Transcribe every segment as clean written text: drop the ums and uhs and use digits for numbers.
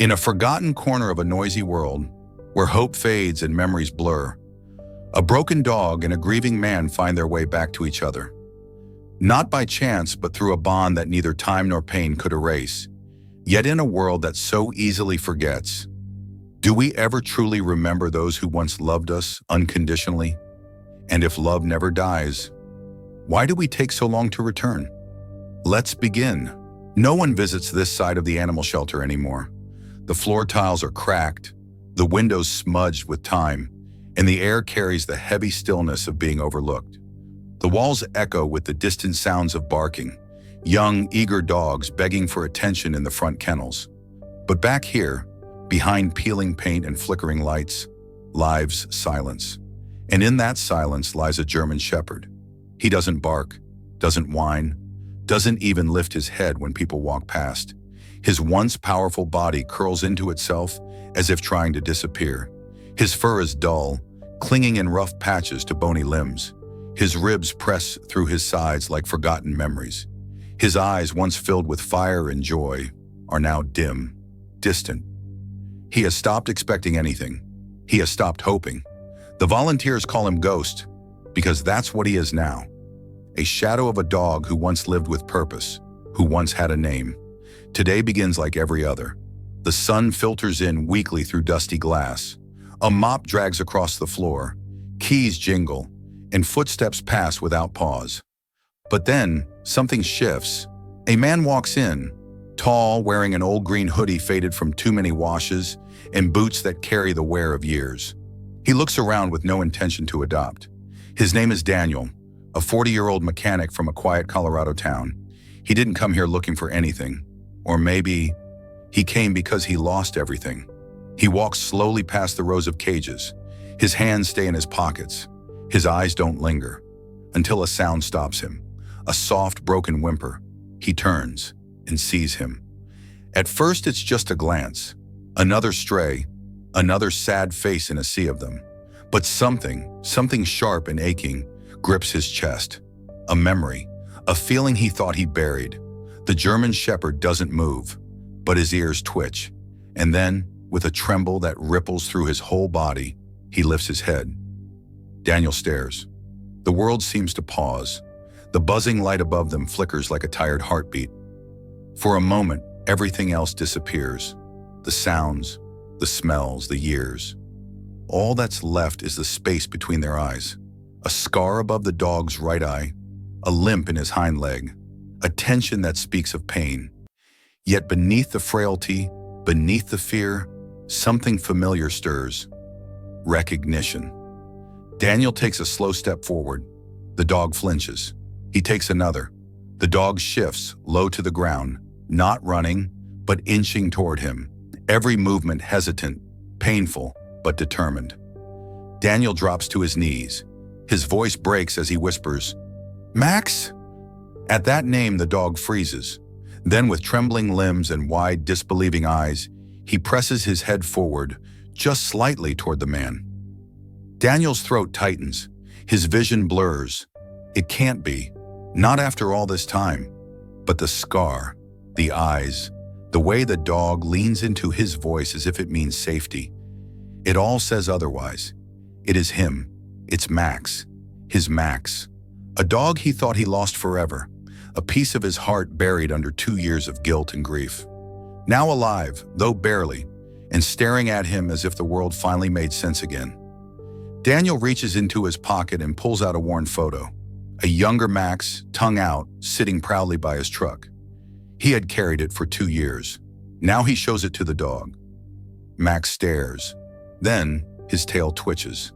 In a forgotten corner of a noisy world, where hope fades and memories blur, a broken dog and a grieving man find their way back to each other. Not by chance, but through a bond that neither time nor pain could erase. Yet in a world that so easily forgets, do we ever truly remember those who once loved us unconditionally? And if love never dies, why do we take so long to return? Let's begin. No one visits this side of the animal shelter anymore. The floor tiles are cracked, the windows smudged with time, and the air carries the heavy stillness of being overlooked. The walls echo with the distant sounds of barking, young, eager dogs begging for attention in the front kennels. But back here, behind peeling paint and flickering lights, lives silence. And in that silence lies a German shepherd. He doesn't bark, doesn't whine, doesn't even lift his head when people walk past. His once powerful body curls into itself as if trying to disappear. His fur is dull, clinging in rough patches to bony limbs. His ribs press through his sides like forgotten memories. His eyes, once filled with fire and joy, are now dim, distant. He has stopped expecting anything. He has stopped hoping. The volunteers call him Ghost, because that's what he is now. A shadow of a dog who once lived with purpose, who once had a name. Today begins like every other. The sun filters in weakly through dusty glass. A mop drags across the floor, keys jingle, and footsteps pass without pause. But then, something shifts. A man walks in, tall, wearing an old green hoodie faded from too many washes, and boots that carry the wear of years. He looks around with no intention to adopt. His name is Daniel, a 40-year-old mechanic from a quiet Colorado town. He didn't come here looking for anything. Or maybe he came because he lost everything. He walks slowly past the rows of cages. His hands stay in his pockets. His eyes don't linger until a sound stops him. A soft, broken whimper. He turns and sees him. At first, it's just a glance. Another stray, another sad face in a sea of them. But something sharp and aching grips his chest. A memory, a feeling he thought he buried. The German shepherd doesn't move, but his ears twitch. And then, with a tremble that ripples through his whole body, he lifts his head. Daniel stares. The world seems to pause. The buzzing light above them flickers like a tired heartbeat. For a moment, everything else disappears. The sounds, the smells, the years. All that's left is the space between their eyes. A scar above the dog's right eye, a limp in his hind leg, a tension that speaks of pain. Yet beneath the frailty, beneath the fear, something familiar stirs. Recognition. Daniel takes a slow step forward. The dog flinches. He takes another. The dog shifts, low to the ground, not running, but inching toward him. Every movement hesitant, painful, but determined. Daniel drops to his knees. His voice breaks as he whispers, "Max?" At that name, the dog freezes. Then, with trembling limbs and wide, disbelieving eyes, he presses his head forward, just slightly toward the man. Daniel's throat tightens. His vision blurs. It can't be. Not after all this time. But the scar, the eyes, the way the dog leans into his voice as if it means safety. It all says otherwise. It is him. It's Max. His Max. A dog he thought he lost forever. A piece of his heart buried under 2 years of guilt and grief. Now alive, though barely, and staring at him as if the world finally made sense again. Daniel reaches into his pocket and pulls out a worn photo. A younger Max, tongue out, sitting proudly by his truck. He had carried it for 2 years. Now he shows it to the dog. Max stares. Then his tail twitches.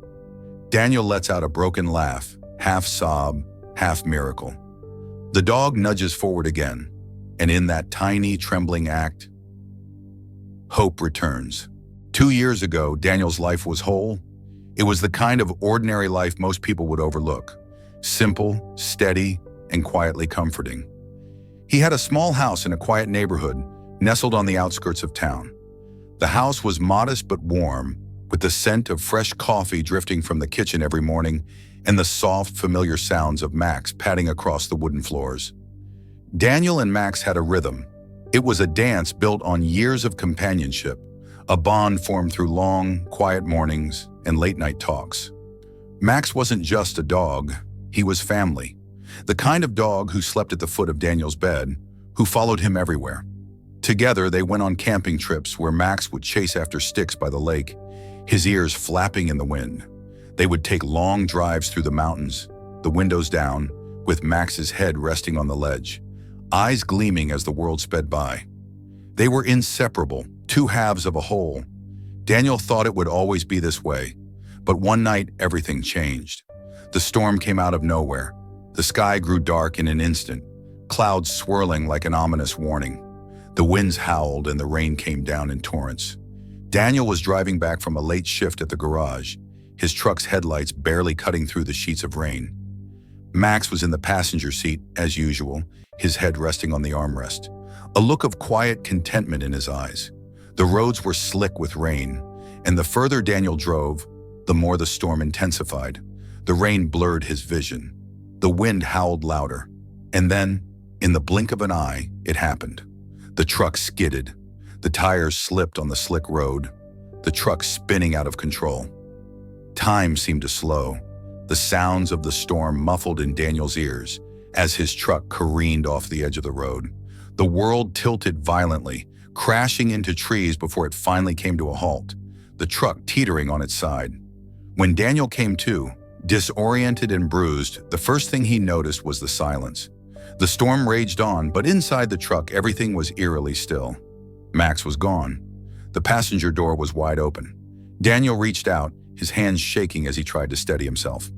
Daniel lets out a broken laugh, half sob, half miracle. The dog nudges forward again, and in that tiny, trembling act, hope returns. 2 years ago, Daniel's life was whole. It was the kind of ordinary life most people would overlook. Simple, steady, and quietly comforting. He had a small house in a quiet neighborhood, nestled on the outskirts of town. The house was modest but warm, with the scent of fresh coffee drifting from the kitchen every morning and the soft, familiar sounds of Max padding across the wooden floors. Daniel and Max had a rhythm, It was a dance built on years of companionship, a bond formed through long, quiet mornings and late-night talks. Max wasn't just a dog, he was family. The kind of dog who slept at the foot of Daniel's bed, who followed him everywhere. Together, they went on camping trips where Max would chase after sticks by the lake, his ears flapping in the wind. They would take long drives through the mountains, the windows down, with Max's head resting on the ledge, eyes gleaming as the world sped by. They were inseparable, two halves of a whole. Daniel thought it would always be this way, but one night everything changed. The storm came out of nowhere. The sky grew dark in an instant, clouds swirling like an ominous warning. The winds howled and the rain came down in torrents. Daniel was driving back from a late shift at the garage, his truck's headlights barely cutting through the sheets of rain. Max was in the passenger seat, as usual, his head resting on the armrest, a look of quiet contentment in his eyes. The roads were slick with rain, and the further Daniel drove, the more the storm intensified. The rain blurred his vision. The wind howled louder. And then, in the blink of an eye, it happened. The truck skidded. The tires slipped on the slick road, the truck spinning out of control. Time seemed to slow, the sounds of the storm muffled in Daniel's ears as his truck careened off the edge of the road. The world tilted violently, crashing into trees before it finally came to a halt, the truck teetering on its side. When Daniel came to, disoriented and bruised, the first thing he noticed was the silence. The storm raged on, but inside the truck, everything was eerily still. Max was gone. The passenger door was wide open. Daniel reached out, his hands shaking as he tried to steady himself.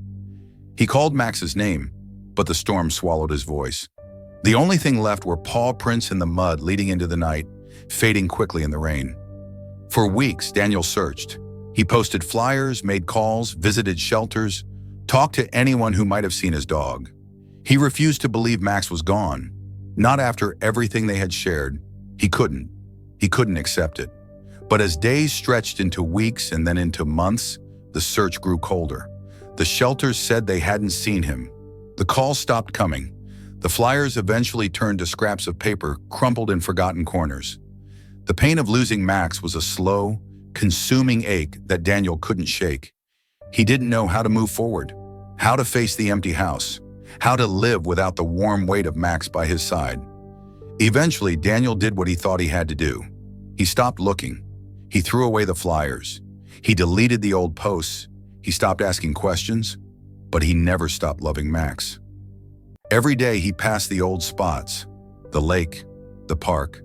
He called Max's name, but the storm swallowed his voice. The only thing left were paw prints in the mud leading into the night, fading quickly in the rain. For weeks, Daniel searched. He posted flyers, made calls, visited shelters, talked to anyone who might have seen his dog. He refused to believe Max was gone. Not after everything they had shared. He couldn't accept it. But as days stretched into weeks and then into months, the search grew colder. The shelters said they hadn't seen him. The calls stopped coming. The flyers eventually turned to scraps of paper crumpled in forgotten corners. The pain of losing Max was a slow, consuming ache that Daniel couldn't shake. He didn't know how to move forward, how to face the empty house, how to live without the warm weight of Max by his side. Eventually, Daniel did what he thought he had to do. He stopped looking. He threw away the flyers. He deleted the old posts. He stopped asking questions, but he never stopped loving Max. Every day he passed the old spots, the lake, the park,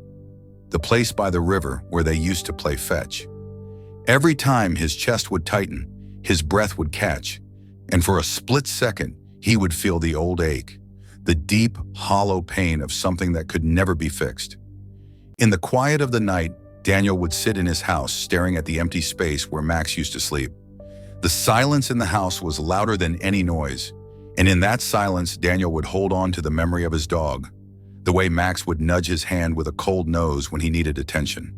the place by the river where they used to play fetch. Every time his chest would tighten, his breath would catch, and for a split second, he would feel the old ache, the deep, hollow pain of something that could never be fixed. In the quiet of the night, Daniel would sit in his house staring at the empty space where Max used to sleep. The silence in the house was louder than any noise, and in that silence, Daniel would hold on to the memory of his dog, the way Max would nudge his hand with a cold nose when he needed attention,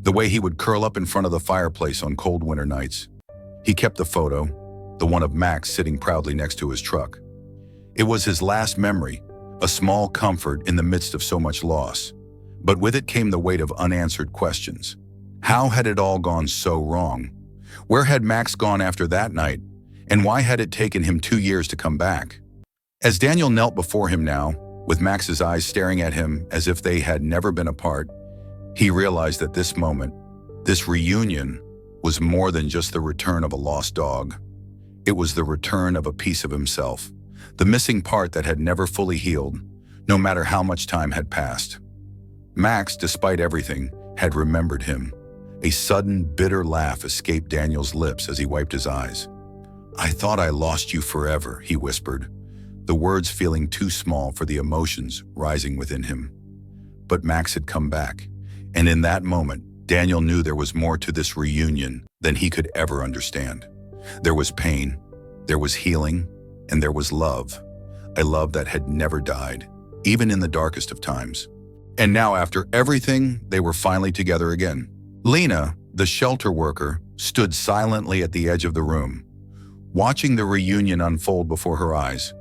the way he would curl up in front of the fireplace on cold winter nights. He kept the photo, the one of Max sitting proudly next to his truck. It was his last memory, a small comfort in the midst of so much loss. But with it came the weight of unanswered questions. How had it all gone so wrong? Where had Max gone after that night? And why had it taken him 2 years to come back? As Daniel knelt before him now, with Max's eyes staring at him as if they had never been apart, he realized that this moment, this reunion, was more than just the return of a lost dog. It was the return of a piece of himself, the missing part that had never fully healed, no matter how much time had passed. Max, despite everything, had remembered him. A sudden, bitter laugh escaped Daniel's lips as he wiped his eyes. "I thought I lost you forever," he whispered, the words feeling too small for the emotions rising within him. But Max had come back, and in that moment, Daniel knew there was more to this reunion than he could ever understand. There was pain, there was healing, and there was love, a love that had never died, even in the darkest of times. And now, after everything, they were finally together again. Lena, the shelter worker, stood silently at the edge of the room, watching the reunion unfold before her eyes.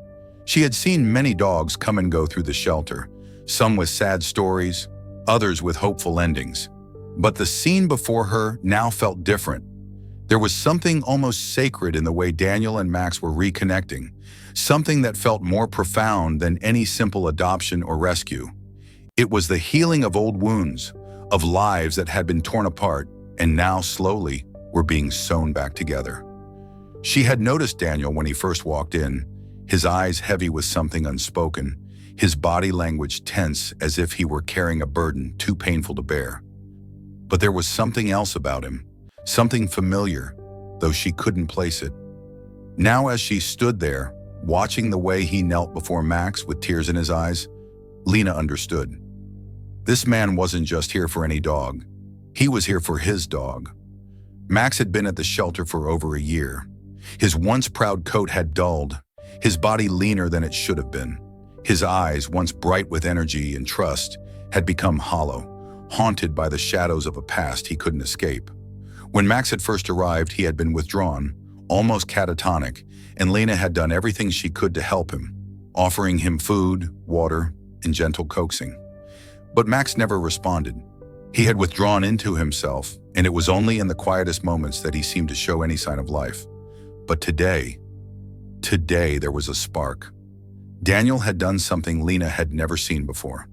She had seen many dogs come and go through the shelter, some with sad stories, others with hopeful endings. But the scene before her now felt different. There was something almost sacred in the way Daniel and Max were reconnecting, something that felt more profound than any simple adoption or rescue. It was the healing of old wounds, of lives that had been torn apart and now slowly were being sewn back together. She had noticed Daniel when he first walked in, his eyes heavy with something unspoken, his body language tense as if he were carrying a burden too painful to bear. But there was something else about him, something familiar, though she couldn't place it. Now as she stood there, watching the way he knelt before Max with tears in his eyes, Lena understood. This man wasn't just here for any dog. He was here for his dog. Max had been at the shelter for over a year. His once proud coat had dulled, his body leaner than it should have been. His eyes, once bright with energy and trust, had become hollow, haunted by the shadows of a past he couldn't escape. When Max had first arrived, he had been withdrawn, almost catatonic, and Lena had done everything she could to help him, offering him food, water, and gentle coaxing. But Max never responded. He had withdrawn into himself, and it was only in the quietest moments that he seemed to show any sign of life. But today there was a spark. Daniel had done something Lena had never seen before.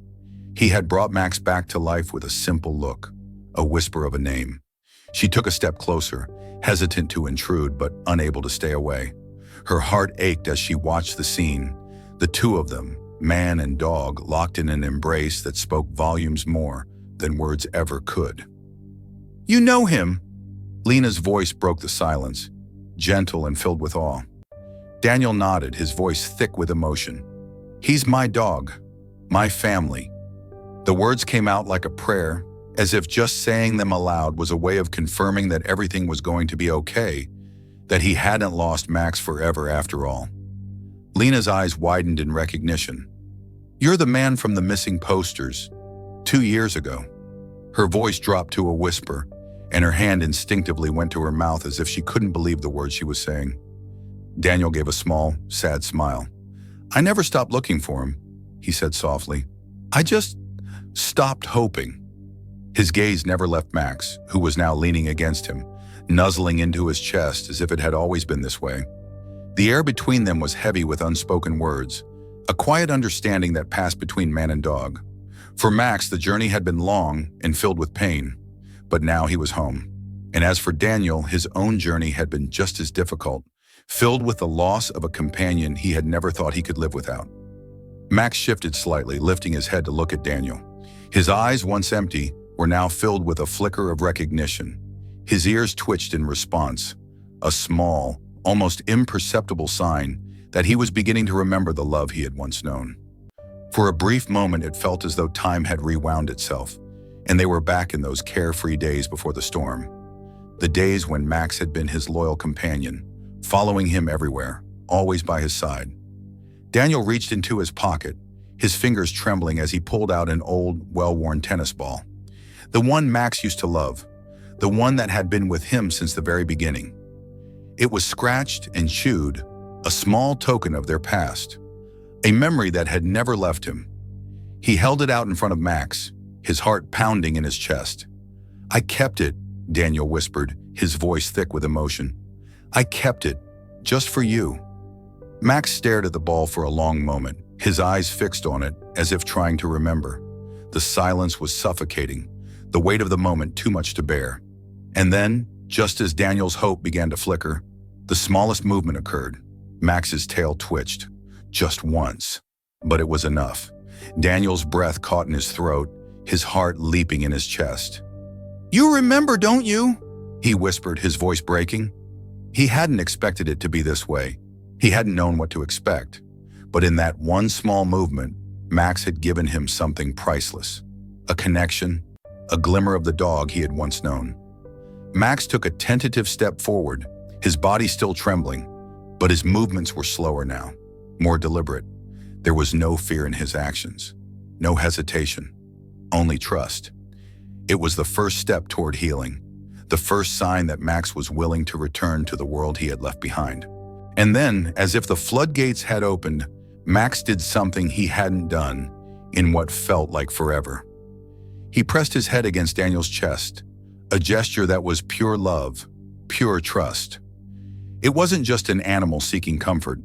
He had brought Max back to life with a simple look, a whisper of a name. She took a step closer, hesitant to intrude but unable to stay away. Her heart ached as she watched the scene, the two of them, man and dog, locked in an embrace that spoke volumes more than words ever could. "You know him?" Lena's voice broke the silence, gentle and filled with awe. Daniel nodded, his voice thick with emotion. "He's my dog, my family." The words came out like a prayer, as if just saying them aloud was a way of confirming that everything was going to be okay, that he hadn't lost Max forever after all. Lena's eyes widened in recognition. "You're the man from the missing posters, 2 years ago." Her voice dropped to a whisper, and her hand instinctively went to her mouth as if she couldn't believe the words she was saying. Daniel gave a small, sad smile. "I never stopped looking for him," he said softly. "I just stopped hoping." His gaze never left Max, who was now leaning against him, nuzzling into his chest as if it had always been this way. The air between them was heavy with unspoken words, a quiet understanding that passed between man and dog. For Max, the journey had been long and filled with pain, but now he was home. And as for Daniel, his own journey had been just as difficult, filled with the loss of a companion he had never thought he could live without. Max shifted slightly, lifting his head to look at Daniel. His eyes, once empty, were now filled with a flicker of recognition. His ears twitched in response, a small, almost imperceptible sign that he was beginning to remember the love he had once known. For a brief moment, it felt as though time had rewound itself, and they were back in those carefree days before the storm. The days when Max had been his loyal companion, following him everywhere, always by his side. Daniel reached into his pocket, his fingers trembling as he pulled out an old, well-worn tennis ball. The one Max used to love, the one that had been with him since the very beginning. It was scratched and chewed, a small token of their past, a memory that had never left him. He held it out in front of Max, his heart pounding in his chest. "I kept it," Daniel whispered, his voice thick with emotion. "I kept it, just for you." Max stared at the ball for a long moment, his eyes fixed on it, as if trying to remember. The silence was suffocating, the weight of the moment too much to bear. And then, just as Daniel's hope began to flicker, the smallest movement occurred. Max's tail twitched, just once, but it was enough. Daniel's breath caught in his throat, his heart leaping in his chest. "You remember, don't you?" he whispered, his voice breaking. He hadn't expected it to be this way. He hadn't known what to expect. But in that one small movement, Max had given him something priceless. A connection, a glimmer of the dog he had once known. Max took a tentative step forward, his body still trembling, but his movements were slower now, more deliberate. There was no fear in his actions, no hesitation, only trust. It was the first step toward healing, the first sign that Max was willing to return to the world he had left behind. And then, as if the floodgates had opened, Max did something he hadn't done in what felt like forever. He pressed his head against Daniel's chest, a gesture that was pure love, pure trust. It wasn't just an animal seeking comfort.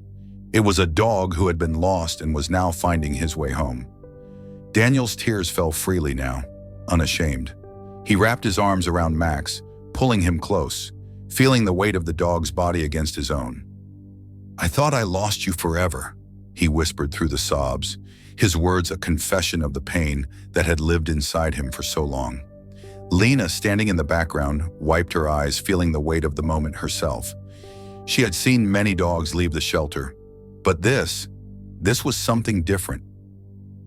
It was a dog who had been lost and was now finding his way home. Daniel's tears fell freely now, unashamed. He wrapped his arms around Max, pulling him close, feeling the weight of the dog's body against his own. "I thought I lost you forever," he whispered through the sobs, his words a confession of the pain that had lived inside him for so long. Lena, standing in the background, wiped her eyes, feeling the weight of the moment herself. She had seen many dogs leave the shelter, but this was something different.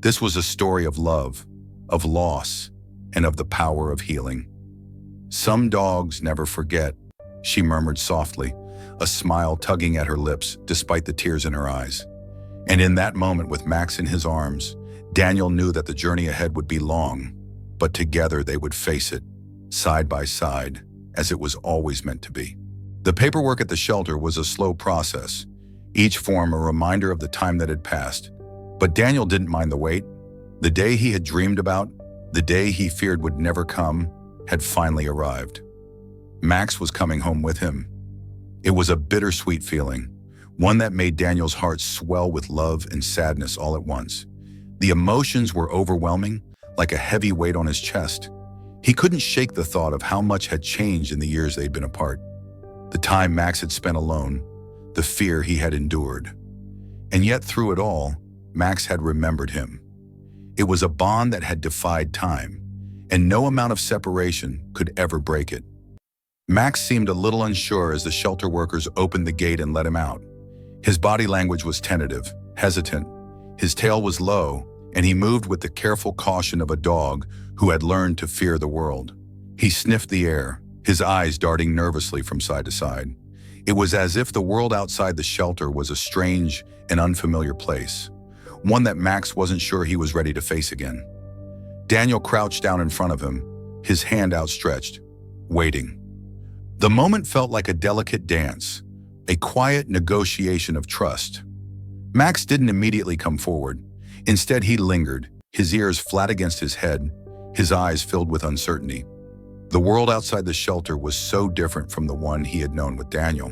This was a story of love, of loss, and of the power of healing. "Some dogs never forget," she murmured softly, a smile tugging at her lips despite the tears in her eyes. And in that moment, with Max in his arms, Daniel knew that the journey ahead would be long, but together they would face it, side by side, as it was always meant to be. The paperwork at the shelter was a slow process, each form a reminder of the time that had passed. But Daniel didn't mind the wait. The day he had dreamed about, the day he feared would never come, had finally arrived. Max was coming home with him. It was a bittersweet feeling, one that made Daniel's heart swell with love and sadness all at once. The emotions were overwhelming, like a heavy weight on his chest. He couldn't shake the thought of how much had changed in the years they'd been apart. The time Max had spent alone, the fear he had endured. And yet through it all, Max had remembered him. It was a bond that had defied time, and no amount of separation could ever break it. Max seemed a little unsure as the shelter workers opened the gate and let him out. His body language was tentative, hesitant. His tail was low, and he moved with the careful caution of a dog who had learned to fear the world. He sniffed the air, his eyes darting nervously from side to side. It was as if the world outside the shelter was a strange and unfamiliar place, one that Max wasn't sure he was ready to face again. Daniel crouched down in front of him, his hand outstretched, waiting. The moment felt like a delicate dance, a quiet negotiation of trust. Max didn't immediately come forward. Instead, he lingered, his ears flat against his head, his eyes filled with uncertainty. The world outside the shelter was so different from the one he had known with Daniel.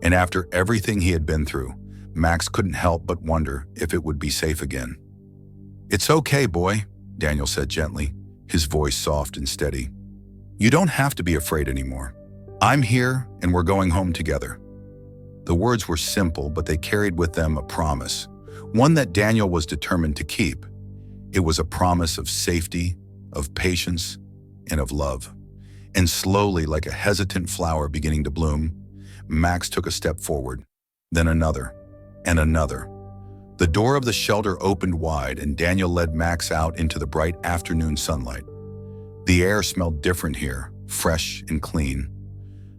And after everything he had been through, Max couldn't help but wonder if it would be safe again. "It's okay, boy," Daniel said gently, his voice soft and steady. "You don't have to be afraid anymore. I'm here, and we're going home together." The words were simple, but they carried with them a promise, one that Daniel was determined to keep. It was a promise of safety, of patience, and of love. And slowly, like a hesitant flower beginning to bloom, Max took a step forward, then another, and another. The door of the shelter opened wide, and Daniel led Max out into the bright afternoon sunlight. The air smelled different here, fresh and clean.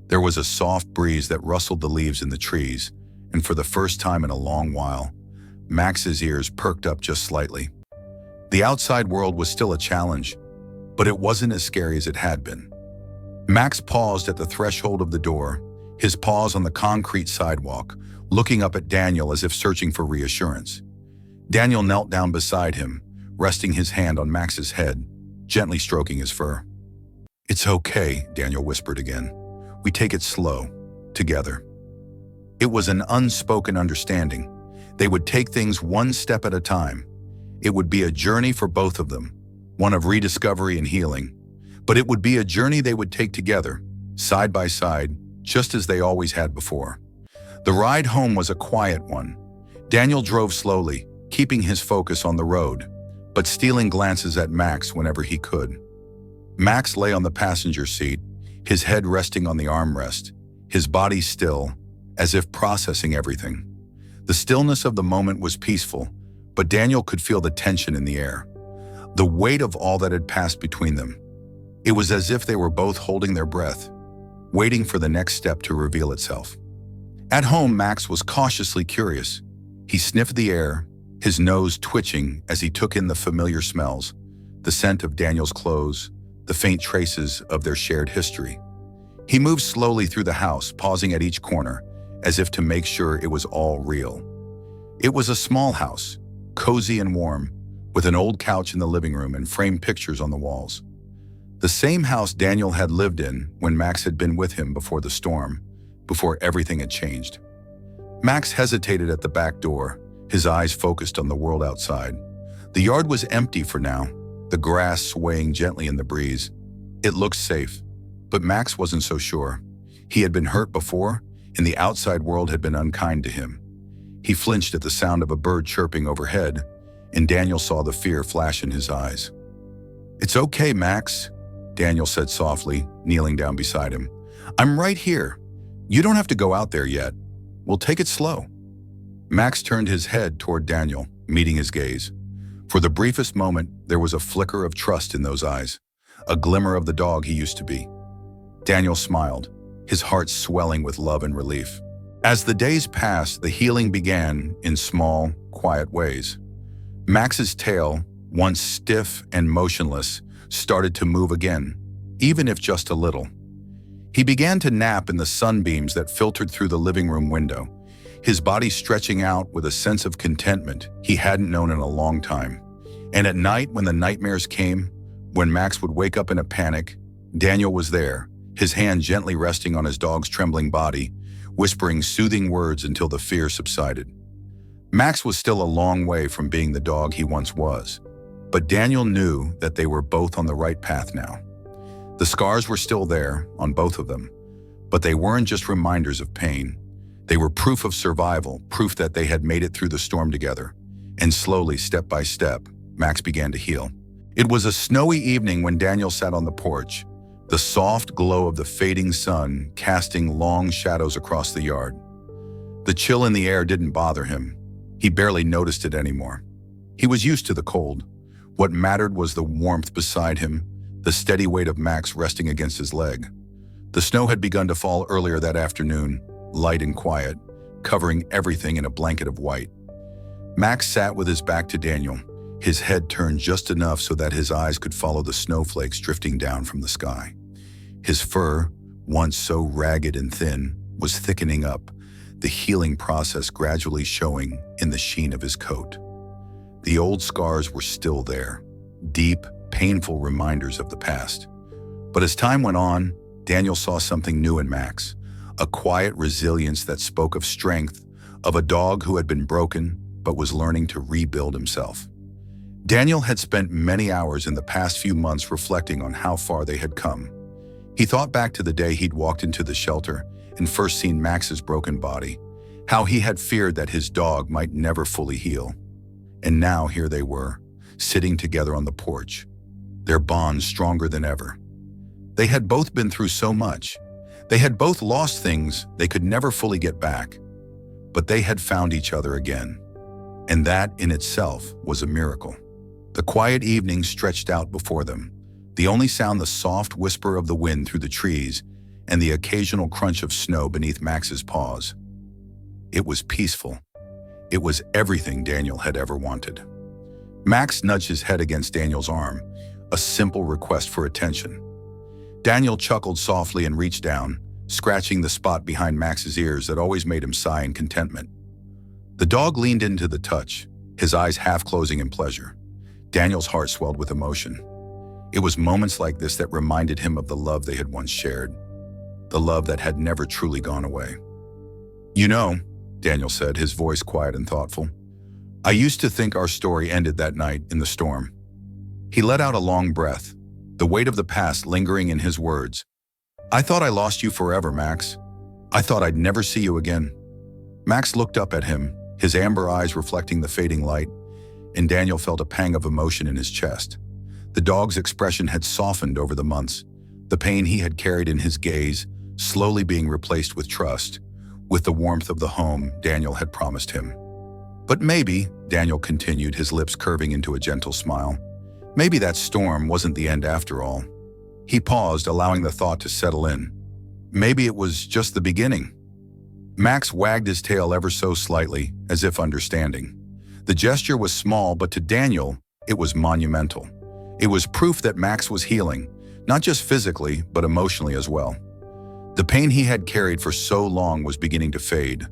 There was a soft breeze that rustled the leaves in the trees, and for the first time in a long while, Max's ears perked up just slightly. The outside world was still a challenge, but it wasn't as scary as it had been. Max paused at the threshold of the door, his paws on the concrete sidewalk, looking up at Daniel as if searching for reassurance. Daniel knelt down beside him, resting his hand on Max's head, gently stroking his fur. "It's okay," Daniel whispered again. "We take it slow, together." It was an unspoken understanding. They would take things one step at a time. It would be a journey for both of them, one of rediscovery and healing. But it would be a journey they would take together, side by side, just as they always had before. The ride home was a quiet one. Daniel drove slowly, keeping his focus on the road, but stealing glances at Max whenever he could. Max lay on the passenger seat, his head resting on the armrest, his body still, as if processing everything. The stillness of the moment was peaceful, but Daniel could feel the tension in the air, the weight of all that had passed between them. It was as if they were both holding their breath, waiting for the next step to reveal itself. At home, Max was cautiously curious. He sniffed the air, his nose twitching as he took in the familiar smells, the scent of Daniel's clothes, the faint traces of their shared history. He moved slowly through the house, pausing at each corner, as if to make sure it was all real. It was a small house, cozy and warm, with an old couch in the living room and framed pictures on the walls. The same house Daniel had lived in when Max had been with him before the storm, before everything had changed. Max hesitated at the back door, his eyes focused on the world outside. The yard was empty for now, the grass swaying gently in the breeze. It looked safe, but Max wasn't so sure. He had been hurt before, and the outside world had been unkind to him. He flinched at the sound of a bird chirping overhead, and Daniel saw the fear flash in his eyes. "It's okay, Max," Daniel said softly, kneeling down beside him. "I'm right here. You don't have to go out there yet. We'll take it slow." Max turned his head toward Daniel, meeting his gaze. For the briefest moment, there was a flicker of trust in those eyes, a glimmer of the dog he used to be. Daniel smiled, his heart swelling with love and relief. As the days passed, the healing began in small, quiet ways. Max's tail, once stiff and motionless, started to move again, even if just a little. He began to nap in the sunbeams that filtered through the living room window, his body stretching out with a sense of contentment he hadn't known in a long time. And at night, when the nightmares came, when Max would wake up in a panic, Daniel was there, his hand gently resting on his dog's trembling body, whispering soothing words until the fear subsided. Max was still a long way from being the dog he once was, but Daniel knew that they were both on the right path now. The scars were still there on both of them, but they weren't just reminders of pain. They were proof of survival, proof that they had made it through the storm together. And slowly, step by step, Max began to heal. It was a snowy evening when Daniel sat on the porch, the soft glow of the fading sun casting long shadows across the yard. The chill in the air didn't bother him. He barely noticed it anymore. He was used to the cold. What mattered was the warmth beside him, the steady weight of Max resting against his leg. The snow had begun to fall earlier that afternoon, light and quiet, covering everything in a blanket of white. Max sat with his back to Daniel, his head turned just enough so that his eyes could follow the snowflakes drifting down from the sky. His fur, once so ragged and thin, was thickening up, the healing process gradually showing in the sheen of his coat. The old scars were still there, deep, painful reminders of the past. But as time went on, Daniel saw something new in Max, a quiet resilience that spoke of strength, of a dog who had been broken but was learning to rebuild himself. Daniel had spent many hours in the past few months reflecting on how far they had come. He thought back to the day he'd walked into the shelter and first seen Max's broken body, how he had feared that his dog might never fully heal. And now here they were, sitting together on the porch, their bond stronger than ever. They had both been through so much. They had both lost things they could never fully get back. But they had found each other again. And that in itself was a miracle. The quiet evening stretched out before them, the only sound the soft whisper of the wind through the trees and the occasional crunch of snow beneath Max's paws. It was peaceful. It was everything Daniel had ever wanted. Max nudged his head against Daniel's arm, a simple request for attention. Daniel chuckled softly and reached down, scratching the spot behind Max's ears that always made him sigh in contentment. The dog leaned into the touch, his eyes half closing in pleasure. Daniel's heart swelled with emotion. It was moments like this that reminded him of the love they had once shared, the love that had never truly gone away. "You know," Daniel said, his voice quiet and thoughtful, "I used to think our story ended that night in the storm." He let out a long breath, the weight of the past lingering in his words. "I thought I lost you forever, Max. I thought I'd never see you again." Max looked up at him, his amber eyes reflecting the fading light, and Daniel felt a pang of emotion in his chest. The dog's expression had softened over the months, the pain he had carried in his gaze slowly being replaced with trust, with the warmth of the home Daniel had promised him. "But maybe," Daniel continued, his lips curving into a gentle smile, "maybe that storm wasn't the end after all." He paused, allowing the thought to settle in. Maybe it was just the beginning. Max wagged his tail ever so slightly, as if understanding. The gesture was small, but to Daniel, it was monumental. It was proof that Max was healing, not just physically, but emotionally as well. The pain he had carried for so long was beginning to fade,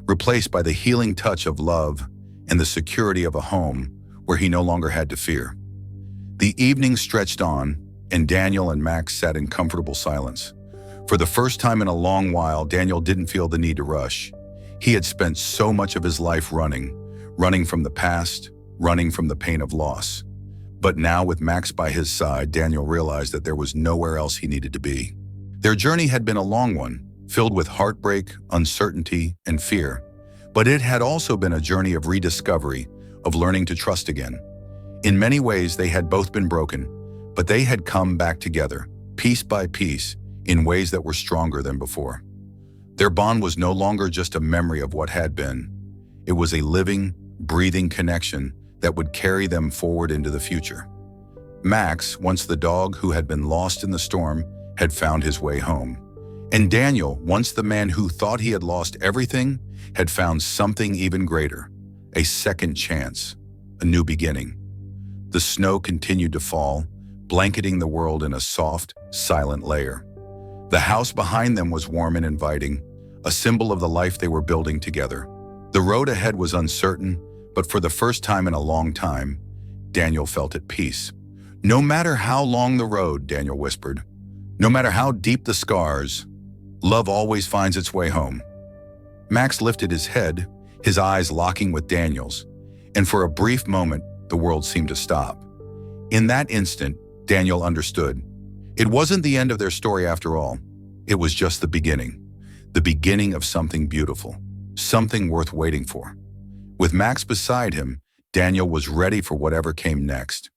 replaced by the healing touch of love and the security of a home where he no longer had to fear. The evening stretched on, and Daniel and Max sat in comfortable silence. For the first time in a long while, Daniel didn't feel the need to rush. He had spent so much of his life running from the past, running from the pain of loss. But now, with Max by his side, Daniel realized that there was nowhere else he needed to be. Their journey had been a long one, filled with heartbreak, uncertainty, and fear. But it had also been a journey of rediscovery, of learning to trust again. In many ways, they had both been broken, but they had come back together, piece by piece, in ways that were stronger than before. Their bond was no longer just a memory of what had been. It was a living, breathing connection that would carry them forward into the future. Max, once the dog who had been lost in the storm, had found his way home. And Daniel, once the man who thought he had lost everything, had found something even greater, a second chance, a new beginning. The snow continued to fall, blanketing the world in a soft, silent layer. The house behind them was warm and inviting, a symbol of the life they were building together. The road ahead was uncertain, but for the first time in a long time, Daniel felt at peace. "No matter how long the road," Daniel whispered, "no matter how deep the scars, love always finds its way home." Max lifted his head, his eyes locking with Daniel's, and for a brief moment, the world seemed to stop. In that instant, Daniel understood. It wasn't the end of their story after all. It was just the beginning of something beautiful, something worth waiting for. With Max beside him, Daniel was ready for whatever came next.